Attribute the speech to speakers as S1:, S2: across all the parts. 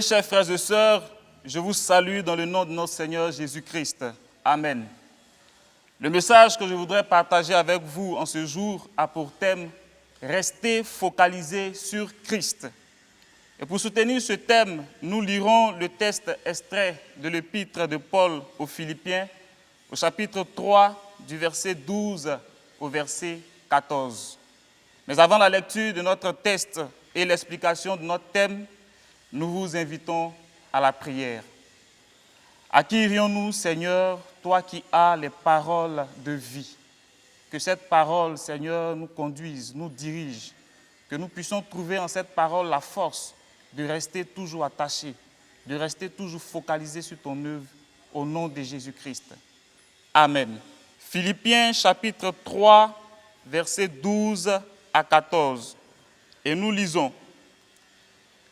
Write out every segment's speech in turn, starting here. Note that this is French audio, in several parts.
S1: Bien-aimés chers frères et sœurs, je vous salue dans le nom de notre Seigneur Jésus-Christ. Amen. Le message que je voudrais partager avec vous en ce jour a pour thème « Restez focalisés sur Christ ». Et pour soutenir ce thème, nous lirons le texte extrait de l'épître de Paul aux Philippiens, au chapitre 3, du verset 12 au verset 14. Mais avant la lecture de notre texte et l'explication de notre thème, nous vous invitons à la prière. À qui irions-nous, Seigneur, toi qui as les paroles de vie? Que cette parole, Seigneur, nous conduise, nous dirige, que nous puissions trouver en cette parole la force de rester toujours attachés, de rester toujours focalisés sur ton œuvre, au nom de Jésus-Christ. Amen. Philippiens chapitre 3, versets 12 à 14. Et nous lisons.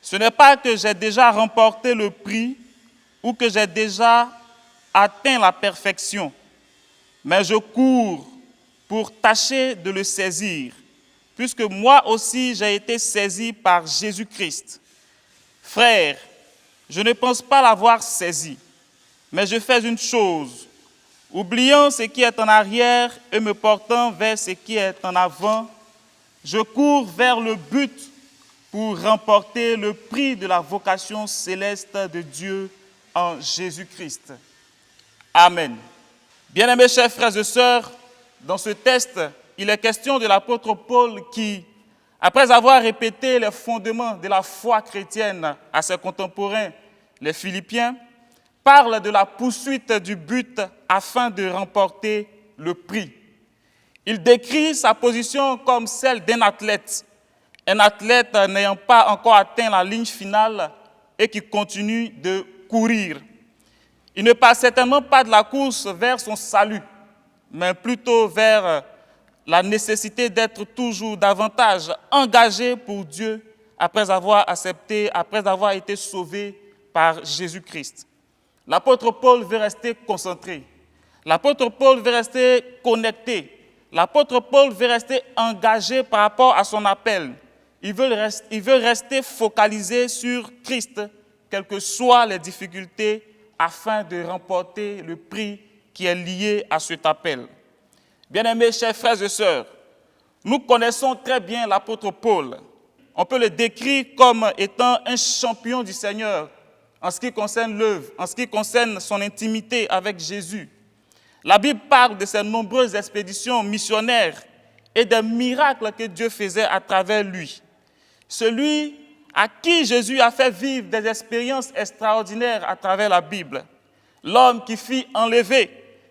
S1: Ce n'est pas que j'ai déjà remporté le prix ou que j'ai déjà atteint la perfection, mais je cours pour tâcher de le saisir, puisque moi aussi j'ai été saisi par Jésus-Christ. Frères, je ne pense pas l'avoir saisi, mais je fais une chose, oubliant ce qui est en arrière et me portant vers ce qui est en avant, je cours vers le but pour remporter le prix de la vocation céleste de Dieu en Jésus-Christ. Amen. Bien-aimés chers frères et sœurs, dans ce texte, il est question de l'apôtre Paul qui, après avoir répété les fondements de la foi chrétienne à ses contemporains, les Philippiens, parle de la poursuite du but afin de remporter le prix. Il décrit sa position comme celle d'un athlète n'ayant pas encore atteint la ligne finale et qui continue de courir. Il ne parle certainement pas de la course vers son salut, mais plutôt vers la nécessité d'être toujours davantage engagé pour Dieu après avoir accepté, après avoir été sauvé par Jésus-Christ. L'apôtre Paul veut rester concentré. L'apôtre Paul veut rester connecté. L'apôtre Paul veut rester engagé par rapport à son appel. Il veut rester focalisé sur Christ, quelles que soient les difficultés, afin de remporter le prix qui est lié à cet appel. Bien-aimés, chers frères et sœurs, nous connaissons très bien l'apôtre Paul. On peut le décrire comme étant un champion du Seigneur en ce qui concerne l'œuvre, en ce qui concerne son intimité avec Jésus. La Bible parle de ses nombreuses expéditions missionnaires et des miracles que Dieu faisait à travers lui. Celui à qui Jésus a fait vivre des expériences extraordinaires à travers la Bible. L'homme qui fut enlevé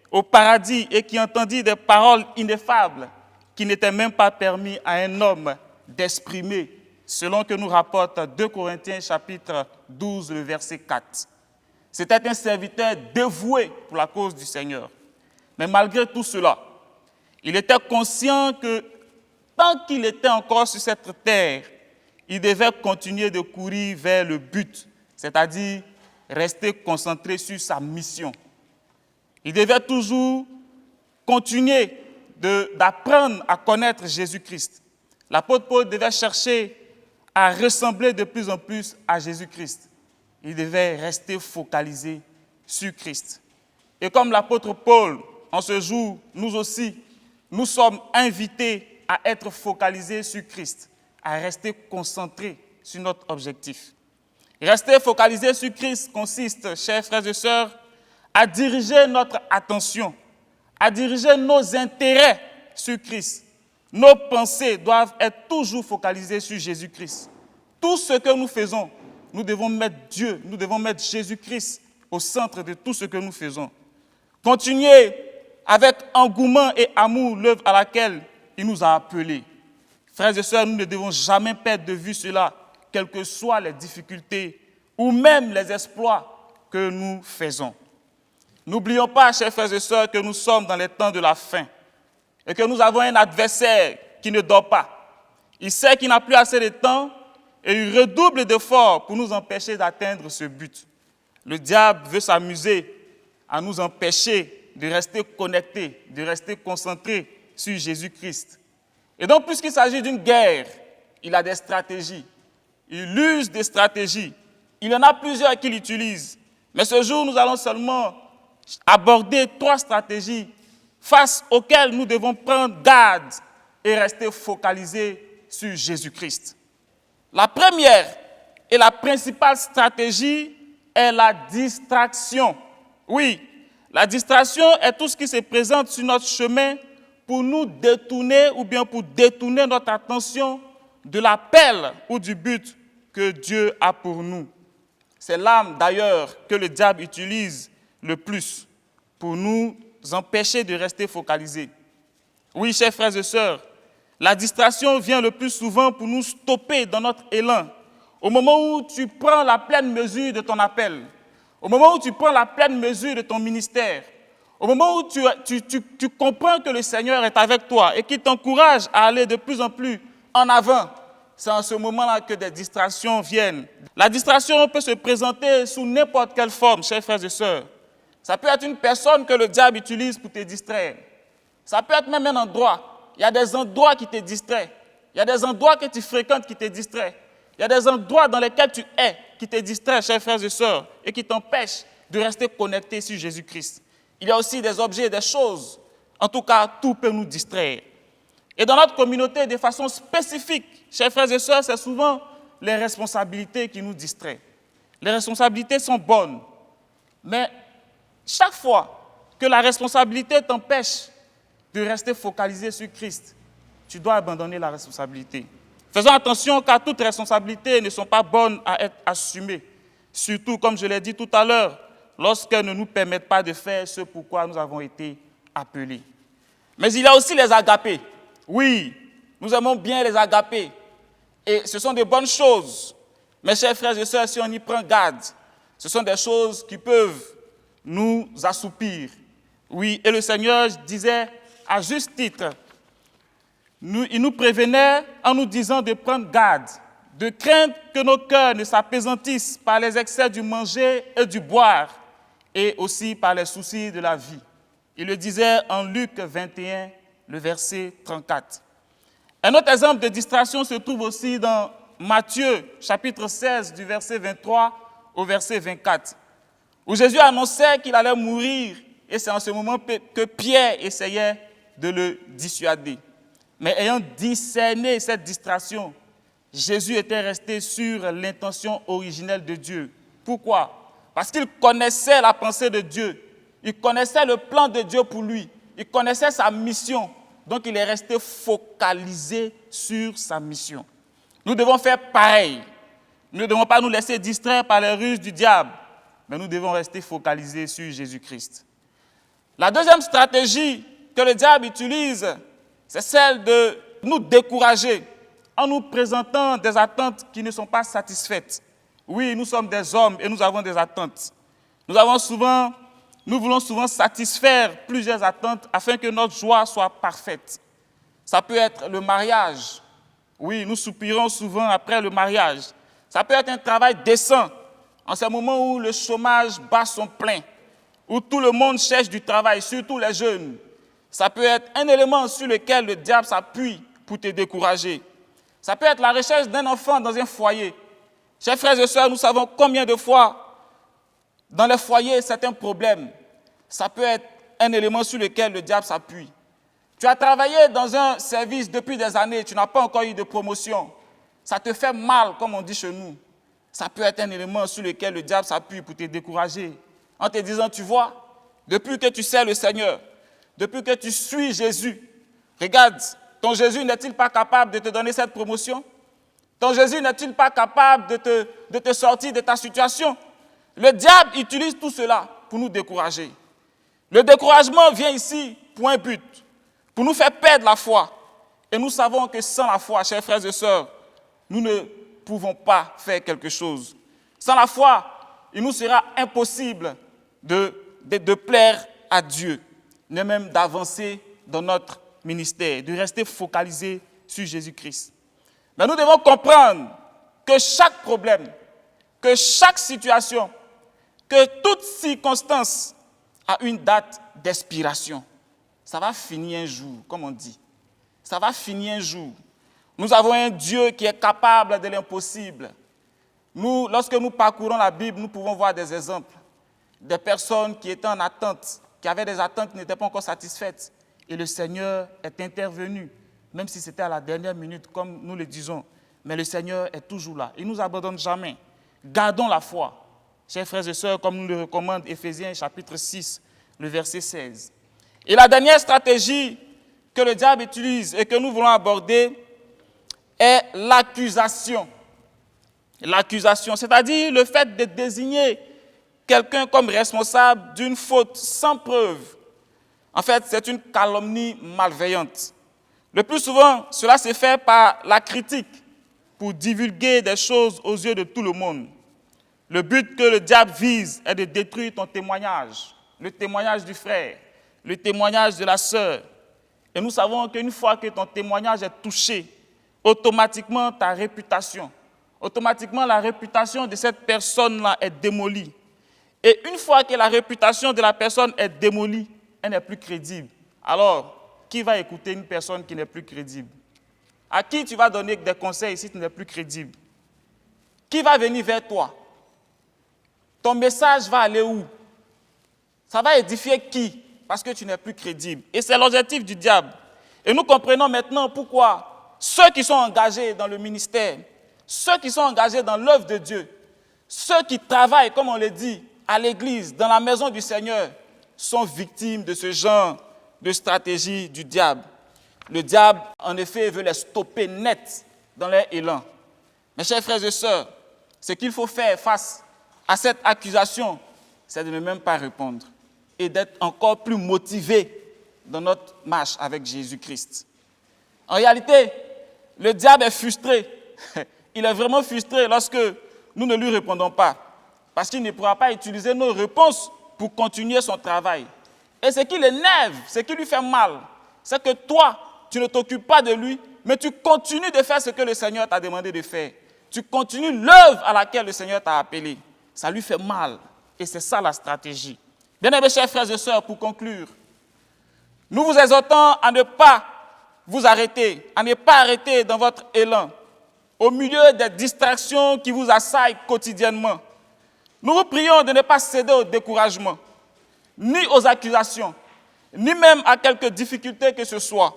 S1: au paradis et qui entendit des paroles ineffables qui n'étaient même pas permis à un homme d'exprimer, selon que nous rapporte 2 Corinthiens chapitre 12, le verset 4. C'était un serviteur dévoué pour la cause du Seigneur. Mais malgré tout cela, il était conscient que tant qu'il était encore sur cette terre, il devait continuer de courir vers le but, c'est-à-dire rester concentré sur sa mission. Il devait toujours continuer d'apprendre à connaître Jésus-Christ. L'apôtre Paul devait chercher à ressembler de plus en plus à Jésus-Christ. Il devait rester focalisé sur Christ. Et comme l'apôtre Paul, en ce jour, nous aussi, nous sommes invités à être focalisés sur Christ, à rester concentrés sur notre objectif. Rester focalisé sur Christ consiste, chers frères et sœurs, à diriger notre attention, à diriger nos intérêts sur Christ. Nos pensées doivent être toujours focalisées sur Jésus-Christ. Tout ce que nous faisons, nous devons mettre Dieu, nous devons mettre Jésus-Christ au centre de tout ce que nous faisons. Continuer avec engouement et amour l'œuvre à laquelle il nous a appelés. Frères et sœurs, nous ne devons jamais perdre de vue cela, quelles que soient les difficultés ou même les exploits que nous faisons. N'oublions pas, chers frères et sœurs, que nous sommes dans les temps de la fin et que nous avons un adversaire qui ne dort pas. Il sait qu'il n'a plus assez de temps et il redouble d'efforts pour nous empêcher d'atteindre ce but. Le diable veut s'amuser à nous empêcher de rester connectés, de rester concentrés sur Jésus-Christ. Et donc, puisqu'il s'agit d'une guerre, il a des stratégies. Il use des stratégies Il y en a plusieurs qui l'utilisent. Mais ce jour, nous allons seulement aborder 3 stratégies face auxquelles nous devons prendre garde et rester focalisés sur Jésus-Christ. La première et la principale stratégie est la distraction. Oui, la distraction est tout ce qui se présente sur notre chemin pour nous détourner ou bien pour détourner notre attention de l'appel ou du but que Dieu a pour nous. C'est l'arme d'ailleurs que le diable utilise le plus pour nous empêcher de rester focalisés. Oui, chers frères et sœurs, la distraction vient le plus souvent pour nous stopper dans notre élan. Au moment où tu prends la pleine mesure de ton appel, au moment où tu prends la pleine mesure de ton ministère, au moment où tu comprends que le Seigneur est avec toi et qu'il t'encourage à aller de plus en plus en avant, c'est en ce moment-là que des distractions viennent. La distraction peut se présenter sous n'importe quelle forme, chers frères et sœurs. Ça peut être une personne que le diable utilise pour te distraire. Ça peut être même un endroit. Il y a des endroits qui te distraient. Il y a des endroits que tu fréquentes qui te distraient. Il y a des endroits dans lesquels tu es qui te distraient, chers frères et sœurs, et qui t'empêchent de rester connecté sur Jésus-Christ. Il y a aussi des objets, des choses. En tout cas, tout peut nous distraire. Et dans notre communauté, de façon spécifique, chers frères et sœurs, c'est souvent les responsabilités qui nous distraient. Les responsabilités sont bonnes, mais chaque fois que la responsabilité t'empêche de rester focalisé sur Christ, tu dois abandonner la responsabilité. Faisons attention car toutes responsabilités ne sont pas bonnes à être assumées. Surtout, comme je l'ai dit tout à l'heure, lorsqu'elles ne nous permettent pas de faire ce pourquoi nous avons été appelés. Mais il y a aussi les agapés. Oui, nous aimons bien les agapés. Et ce sont de bonnes choses. Mes chers frères et sœurs, si on y prend garde, ce sont des choses qui peuvent nous assoupir. Oui, et le Seigneur disait à juste titre, il nous prévenait en nous disant de prendre garde, de craindre que nos cœurs ne s'apaisantissent par les excès du manger et du boire, et aussi par les soucis de la vie. Il le disait en Luc 21, le verset 34. Un autre exemple de distraction se trouve aussi dans Matthieu, chapitre 16, du verset 23 au verset 24, où Jésus annonçait qu'il allait mourir, et c'est en ce moment que Pierre essayait de le dissuader. Mais ayant discerné cette distraction, Jésus était resté sur l'intention originelle de Dieu. Pourquoi? Parce qu'il connaissait la pensée de Dieu, il connaissait le plan de Dieu pour lui, il connaissait sa mission, donc il est resté focalisé sur sa mission. Nous devons faire pareil. Nous ne devons pas nous laisser distraire par les ruses du diable, mais nous devons rester focalisés sur Jésus-Christ. La deuxième stratégie que le diable utilise, c'est celle de nous décourager en nous présentant des attentes qui ne sont pas satisfaites. Oui, nous sommes des hommes et nous avons des attentes. Nous voulons souvent satisfaire plusieurs attentes afin que notre joie soit parfaite. Ça peut être le mariage. Oui, nous soupirons souvent après le mariage. Ça peut être un travail décent, en ce moment où le chômage bat son plein, où tout le monde cherche du travail, surtout les jeunes. Ça peut être un élément sur lequel le diable s'appuie pour te décourager. Ça peut être la recherche d'un enfant dans un foyer. Chers frères et sœurs, nous savons combien de fois, dans les foyers, c'est un problème. Ça peut être un élément sur lequel le diable s'appuie. Tu as travaillé dans un service depuis des années, tu n'as pas encore eu de promotion. Ça te fait mal, comme on dit chez nous. Ça peut être un élément sur lequel le diable s'appuie pour te décourager. En te disant, tu vois, depuis que tu sers le Seigneur, depuis que tu suis Jésus, regarde, ton Jésus n'est-il pas capable de te donner cette promotion? Ton Jésus n'est-il pas capable de te sortir de ta situation? Le diable utilise tout cela pour nous décourager. Le découragement vient ici pour un but, pour nous faire perdre la foi. Et nous savons que sans la foi, chers frères et sœurs, nous ne pouvons pas faire quelque chose. Sans la foi, il nous sera impossible de plaire à Dieu, ni même d'avancer dans notre ministère, de rester focalisé sur Jésus-Christ. Mais nous devons comprendre que chaque problème, que chaque situation, que toute circonstance a une date d'expiration. Ça va finir un jour, comme on dit. Ça va finir un jour. Nous avons un Dieu qui est capable de l'impossible. Lorsque nous parcourons la Bible, nous pouvons voir des exemples. Des personnes qui étaient en attente, qui avaient des attentes qui n'étaient pas encore satisfaites. Et le Seigneur est intervenu, même si c'était à la dernière minute, comme nous le disons. Mais le Seigneur est toujours là. Il ne nous abandonne jamais. Gardons la foi. Chers frères et sœurs, comme nous le recommande Éphésiens chapitre 6, le verset 16. Et la dernière stratégie que le diable utilise et que nous voulons aborder est l'accusation. L'accusation, c'est-à-dire le fait de désigner quelqu'un comme responsable d'une faute sans preuve. En fait, c'est une calomnie malveillante. Le plus souvent, cela se fait par la critique pour divulguer des choses aux yeux de tout le monde. Le but que le diable vise est de détruire ton témoignage, le témoignage du frère, le témoignage de la sœur. Et nous savons qu'une fois que ton témoignage est touché, automatiquement ta réputation, automatiquement la réputation de cette personne-là est démolie. Et une fois que la réputation de la personne est démolie, elle n'est plus crédible. Alors, qui va écouter une personne qui n'est plus crédible? À qui tu vas donner des conseils si tu n'es plus crédible? Qui va venir vers toi? Ton message va aller où? Ça va édifier qui? Parce que tu n'es plus crédible. Et c'est l'objectif du diable. Et nous comprenons maintenant pourquoi ceux qui sont engagés dans le ministère, ceux qui sont engagés dans l'œuvre de Dieu, ceux qui travaillent, comme on le dit, à l'église, dans la maison du Seigneur, sont victimes de ce genre de stratégie du diable. Le diable, en effet, veut les stopper net dans leur élan. Mes chers frères et sœurs, ce qu'il faut faire face à cette accusation, c'est de ne même pas répondre et d'être encore plus motivé dans notre marche avec Jésus-Christ. En réalité, le diable est frustré. Il est vraiment frustré lorsque nous ne lui répondons pas, parce qu'il ne pourra pas utiliser nos réponses pour continuer son travail. Et ce qui l'énerve, ce qui lui fait mal, c'est que toi, tu ne t'occupes pas de lui, mais tu continues de faire ce que le Seigneur t'a demandé de faire. Tu continues l'œuvre à laquelle le Seigneur t'a appelé. Ça lui fait mal. Et c'est ça la stratégie. Bien-aimés chers frères et sœurs, pour conclure, nous vous exhortons à ne pas vous arrêter, à ne pas arrêter dans votre élan, au milieu des distractions qui vous assaillent quotidiennement. Nous vous prions de ne pas céder au découragement, ni aux accusations, ni même à quelques difficultés que ce soit,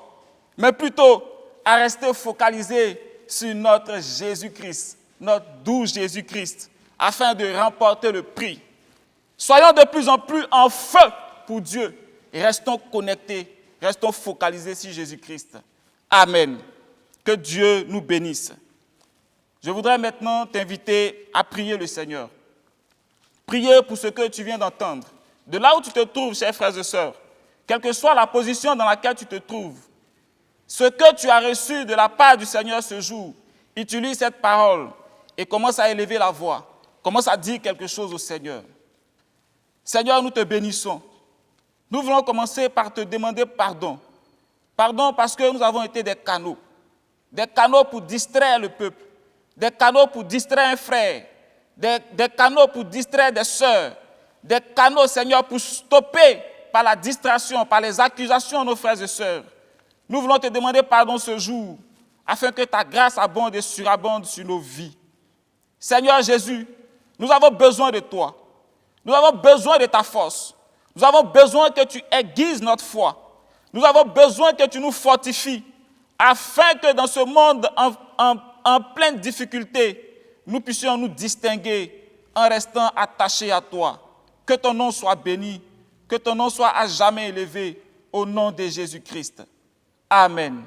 S1: mais plutôt à rester focalisé sur notre Jésus-Christ, notre doux Jésus-Christ, afin de remporter le prix. Soyons de plus en plus en feu pour Dieu et restons connectés, restons focalisés sur Jésus-Christ. Amen. Que Dieu nous bénisse. Je voudrais maintenant t'inviter à prier le Seigneur. Prier pour ce que tu viens d'entendre. De là où tu te trouves, chers frères et sœurs, quelle que soit la position dans laquelle tu te trouves, ce que tu as reçu de la part du Seigneur ce jour, utilise cette parole et commence à élever la voix. Commence à dire quelque chose au Seigneur. Seigneur, nous te bénissons. Nous voulons commencer par te demander pardon. Pardon parce que nous avons été des canaux pour distraire le peuple, des canaux pour distraire un frère, des canaux pour distraire des sœurs, des canaux, Seigneur, pour stopper par la distraction, par les accusations nos frères et sœurs. Nous voulons te demander pardon ce jour, afin que ta grâce abonde et surabonde sur nos vies. Seigneur Jésus, nous avons besoin de toi. Nous avons besoin de ta force. Nous avons besoin que tu aiguises notre foi. Nous avons besoin que tu nous fortifies, afin que dans ce monde en pleine difficulté, nous puissions nous distinguer en restant attachés à toi. Que ton nom soit béni, que ton nom soit à jamais élevé, au nom de Jésus-Christ. Amen.